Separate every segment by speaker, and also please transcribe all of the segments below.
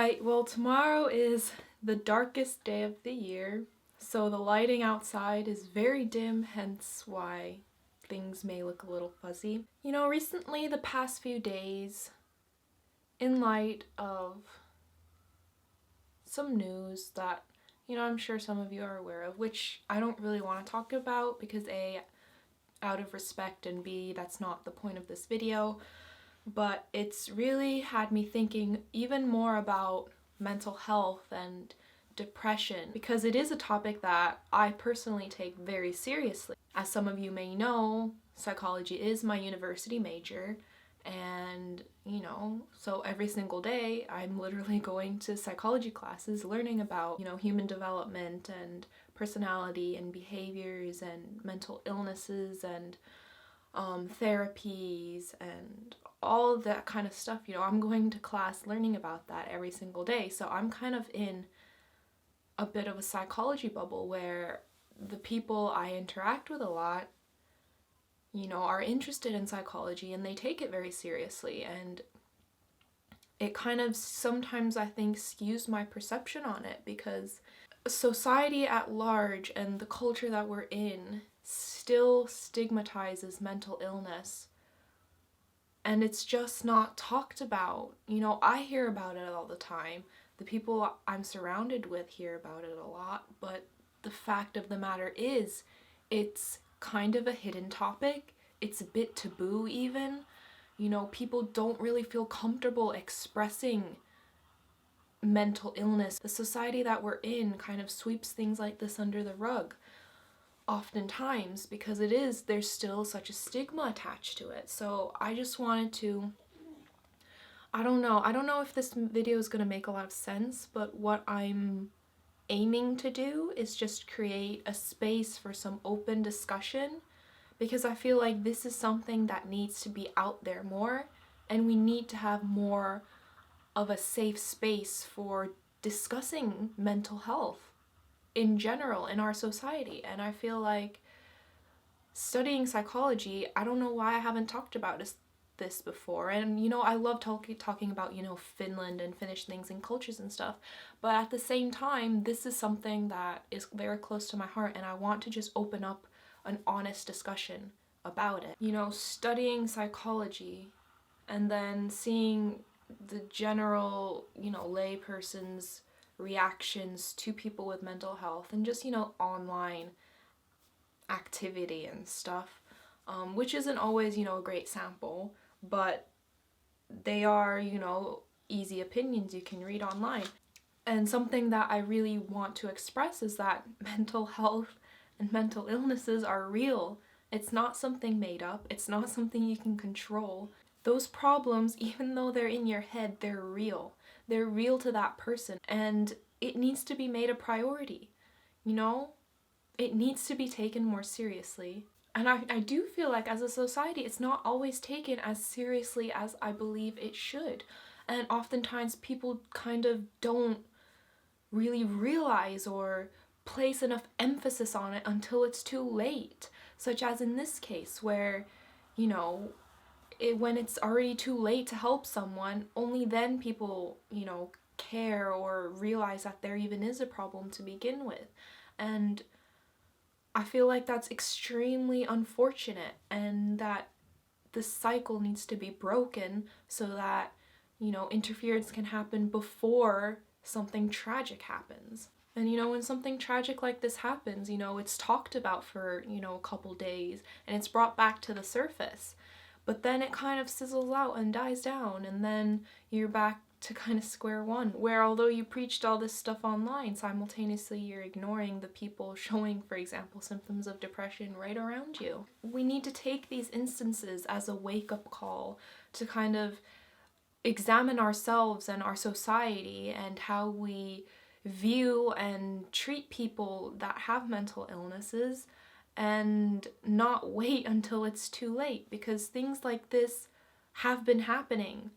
Speaker 1: Alright, well tomorrow is the darkest day of the year, so the lighting outside is very dim, hence why things may look a little fuzzy. You know, recently, the past few days, in light of some news that, I'm sure some of you are aware of, which I don't really want to talk about because A, out of respect, and B, that's not the point of this video, but it's really had me thinking even more about mental health and depression, because it is a topic that I personally take very seriously. As some of you may know, psychology is my university major, and so every single day I'm literally going to psychology classes learning about, human development and personality and behaviors and mental illnesses and therapies and all of that kind of stuff. I'm going to class learning about that every single day, so I'm kind of in a bit of a psychology bubble where the people I interact with a lot, are interested in psychology and they take it very seriously, and it kind of sometimes, I think, skews my perception on it because society at large and the culture that we're in still stigmatizes mental illness, and it's just not talked about. I hear about it all the time. The people I'm surrounded with hear about it a lot, but the fact of the matter is, it's kind of a hidden topic. It's a bit taboo even. People don't really feel comfortable expressing mental illness. The society that we're in kind of sweeps things like this under the rug oftentimes because there's still such a stigma attached to it. So I just wanted to, I don't know if this video is going to make a lot of sense, but what I'm aiming to do is just create a space for some open discussion, because I feel like this is something that needs to be out there more, and we need to have more of a safe space for discussing mental health in general in our society. And I feel like studying psychology, I don't know why I haven't talked about this before. And I love talking about Finland and Finnish things and cultures and stuff, but at the same time, this is something that is very close to my heart, and I want to just open up an honest discussion about it. Studying psychology and then seeing the general lay person's reactions to people with mental health and just online activity and stuff, which isn't always a great sample, but they are easy opinions you can read online. And something that I really want to express is that mental health and mental illnesses are real. It's not something made up. It's not something you can control. Those problems, even though they're in your head, they're real. They're real to that person, and it needs to be made a priority. It needs to be taken more seriously. And I do feel like as a society, it's not always taken as seriously as I believe it should. And oftentimes people kind of don't really realize or place enough emphasis on it until it's too late. Such as in this case where, when it's already too late to help someone, only then people, care or realize that there even is a problem to begin with. And I feel like that's extremely unfortunate, and that the cycle needs to be broken so that, interference can happen before something tragic happens. And when something tragic like this happens, it's talked about for, a couple days, and it's brought back to the surface. But then it kind of sizzles out and dies down, and then you're back to kind of square one, where although you preached all this stuff online, simultaneously you're ignoring the people showing, for example, symptoms of depression right around you. We need to take these instances as a wake-up call to kind of examine ourselves and our society and how we view and treat people that have mental illnesses, and not wait until it's too late, because things like this have been happening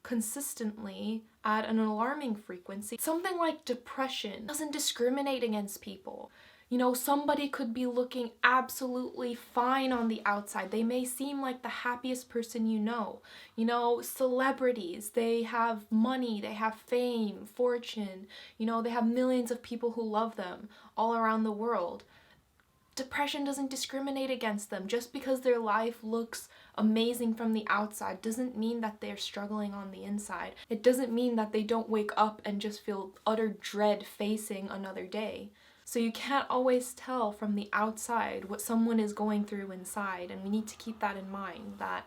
Speaker 1: consistently at an alarming frequency. Something like depression doesn't discriminate against people. You know, somebody could be looking absolutely fine on the outside. They may seem like the happiest person you know. You know, celebrities, they have money, they have fame, fortune, you know, they have millions of people who love them all around the world. Depression doesn't discriminate against them. Just because their life looks amazing from the outside doesn't mean that they're struggling on the inside. It doesn't mean that they don't wake up and just feel utter dread facing another day. So you can't always tell from the outside what someone is going through inside, and we need to keep that in mind, that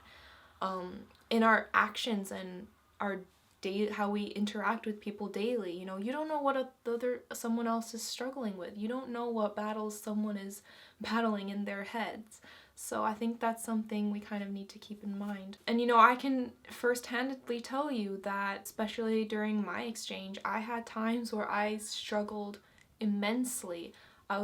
Speaker 1: in our actions and our how we interact with people daily, you know, you don't know what someone else is struggling with. You don't know what battles someone is battling in their heads. So I think that's something we kind of need to keep in mind. And you know, I can first-handedly tell you that, especially during my exchange, I had times where I struggled immensely. I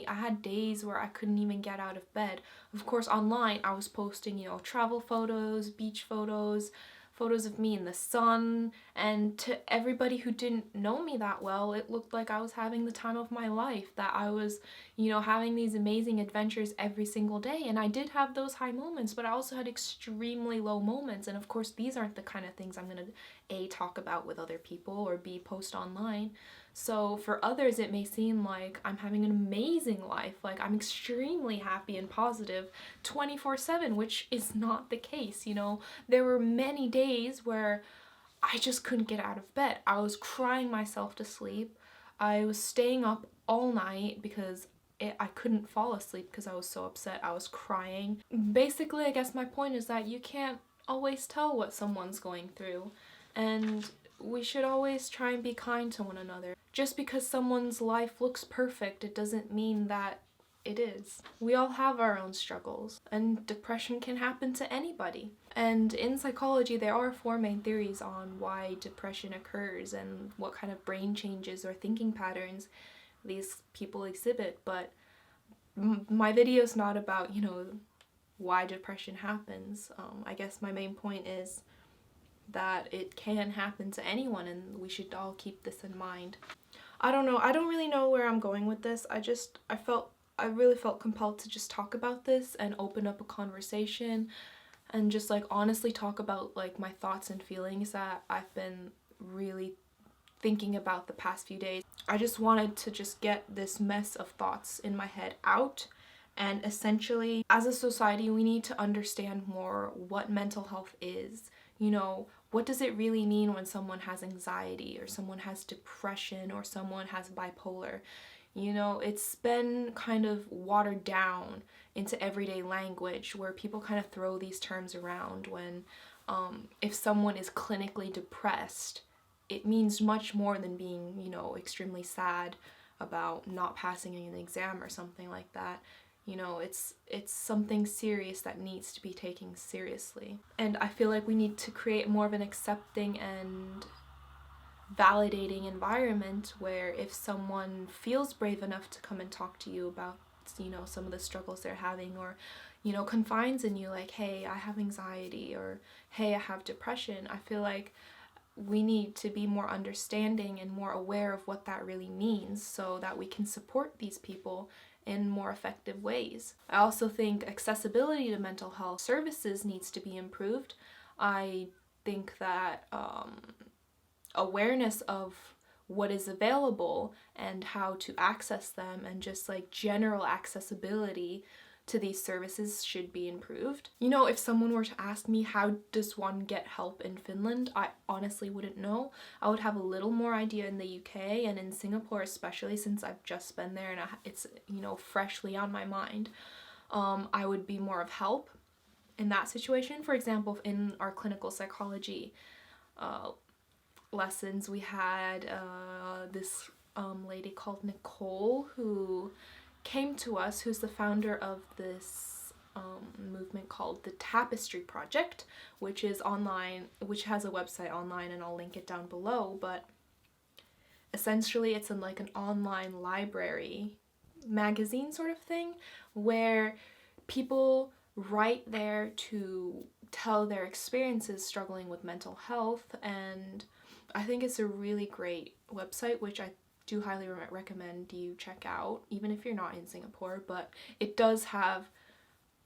Speaker 1: had days where I couldn't even get out of bed. Of course, online, I was posting, you know, travel photos, beach photos, photos of me in the sun, and to everybody who didn't know me that well, it looked like I was having the time of my life, that I was, you know, having these amazing adventures every single day. And I did have those high moments, but I also had extremely low moments. And of course, these aren't the kind of things I'm gonna A, talk about with other people, or B, post online. So for others, it may seem like I'm having an amazing life, like I'm extremely happy and positive 24/7, which is not the case. You know, there were many days where I just couldn't get out of bed. I was crying myself to sleep. I was staying up all night because I couldn't fall asleep because I was so upset. I was crying. Basically, I guess my point is that you can't always tell what someone's going through, and we should always try and be kind to one another. Just because someone's life looks perfect, it doesn't mean that it is. We all have our own struggles, and depression can happen to anybody. And in psychology, there are 4 main theories on why depression occurs and what kind of brain changes or thinking patterns these people exhibit. But my video is not about, you know, why depression happens. I guess my main point is that it can happen to anyone, and we should all keep this in mind. I don't know, I don't really know where I'm going with this. I really felt compelled to just talk about this and open up a conversation and just like honestly talk about like my thoughts and feelings that I've been really thinking about the past few days. I just wanted to just get this mess of thoughts in my head out. And essentially, as a society, we need to understand more what mental health is. You know, what does it really mean when someone has anxiety, or someone has depression, or someone has bipolar? You know, it's been kind of watered down into everyday language where people kind of throw these terms around when if someone is clinically depressed, it means much more than being, you know, extremely sad about not passing an exam or something like that. You know, it's something serious that needs to be taken seriously. And I feel like we need to create more of an accepting and validating environment where if someone feels brave enough to come and talk to you about, you know, some of the struggles they're having, or, you know, confides in you like, hey, I have anxiety, or hey, I have depression, I feel like we need to be more understanding and more aware of what that really means so that we can support these people in more effective ways. I also think accessibility to mental health services needs to be improved. I think that awareness of what is available and how to access them, and just like general accessibility to these services should be improved. You know, if someone were to ask me how does one get help in Finland, I honestly wouldn't know. I would have a little more idea in the UK and in Singapore, especially since I've just been there and it's, you know, freshly on my mind. I would be more of help in that situation. For example, in our clinical psychology lessons, we had this lady called Nicole who came to us, who's the founder of this movement called the Tapestry Project, which is online, which has a website online, and I'll link it down below. But essentially it's in like an online library magazine sort of thing where people write there to tell their experiences struggling with mental health. And I think it's a really great website, which I do highly recommend you check out, even if you're not in Singapore, but it does have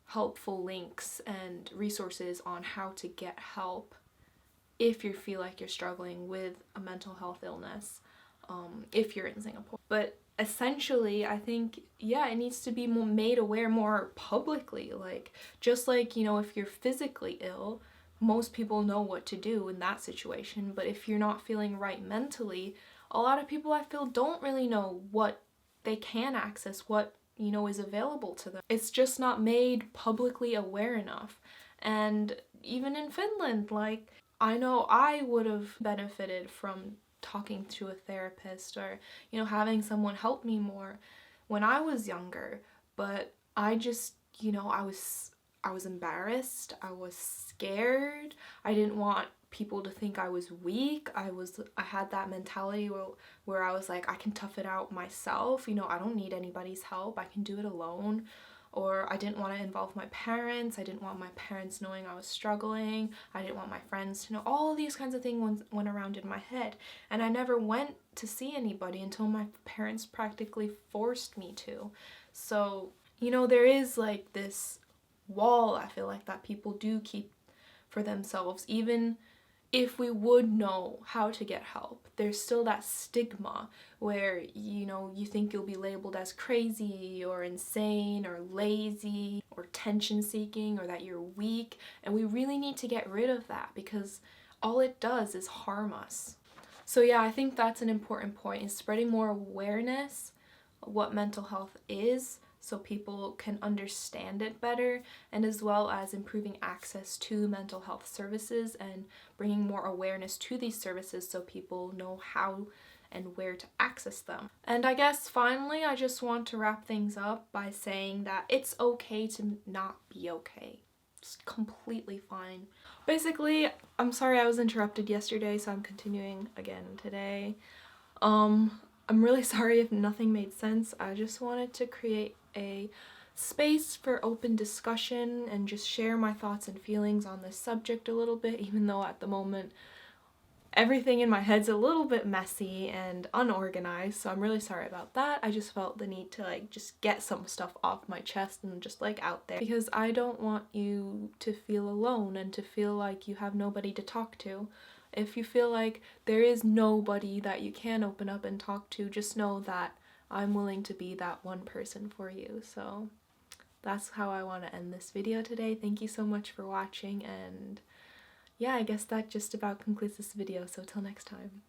Speaker 1: helpful links and resources on how to get help if you feel like you're struggling with a mental health illness, if you're in Singapore. But essentially, I think, yeah, it needs to be made aware more publicly. Like, just like, you know, if you're physically ill, most people know what to do in that situation. But if you're not feeling right mentally, a lot of people, I feel, don't really know what they can access, what, you know, is available to them. It's just not made publicly aware enough. And even in Finland, like, I know I would have benefited from talking to a therapist or, you know, having someone help me more when I was younger, but I just, you know, I was embarrassed, I was scared, I didn't want people to think I was weak. I had that mentality where I was like, I can tough it out myself, you know, I don't need anybody's help, I can do it alone. Or I didn't want to involve my parents, I didn't want my parents knowing I was struggling, I didn't want my friends to know. All these kinds of things went around in my head, and I never went to see anybody until my parents practically forced me to. So, you know, there is like this wall, I feel like, that people do keep for themselves, even if we would know how to get help. There's still that stigma where, you know, you think you'll be labeled as crazy or insane or lazy or attention seeking or that you're weak, and we really need to get rid of that because all it does is harm us. So yeah, I think that's an important point, is spreading more awareness of what mental health is so people can understand it better, and as well as improving access to mental health services and bringing more awareness to these services so people know how and where to access them. And I guess finally, I just want to wrap things up by saying that it's okay to not be okay. It's completely fine. Basically, I'm sorry I was interrupted yesterday, so I'm continuing again today. I'm really sorry if nothing made sense. I just wanted to create a space for open discussion and just share my thoughts and feelings on this subject a little bit, even though at the moment everything in my head's a little bit messy and unorganized, so I'm really sorry about that. I just felt the need to like just get some stuff off my chest and just like out there, because I don't want you to feel alone and to feel like you have nobody to talk to. If you feel like there is nobody that you can open up and talk to, just know that I'm willing to be that one person for you. So that's how I want to end this video today. Thank you so much for watching, and yeah, I guess that just about concludes this video, so till next time.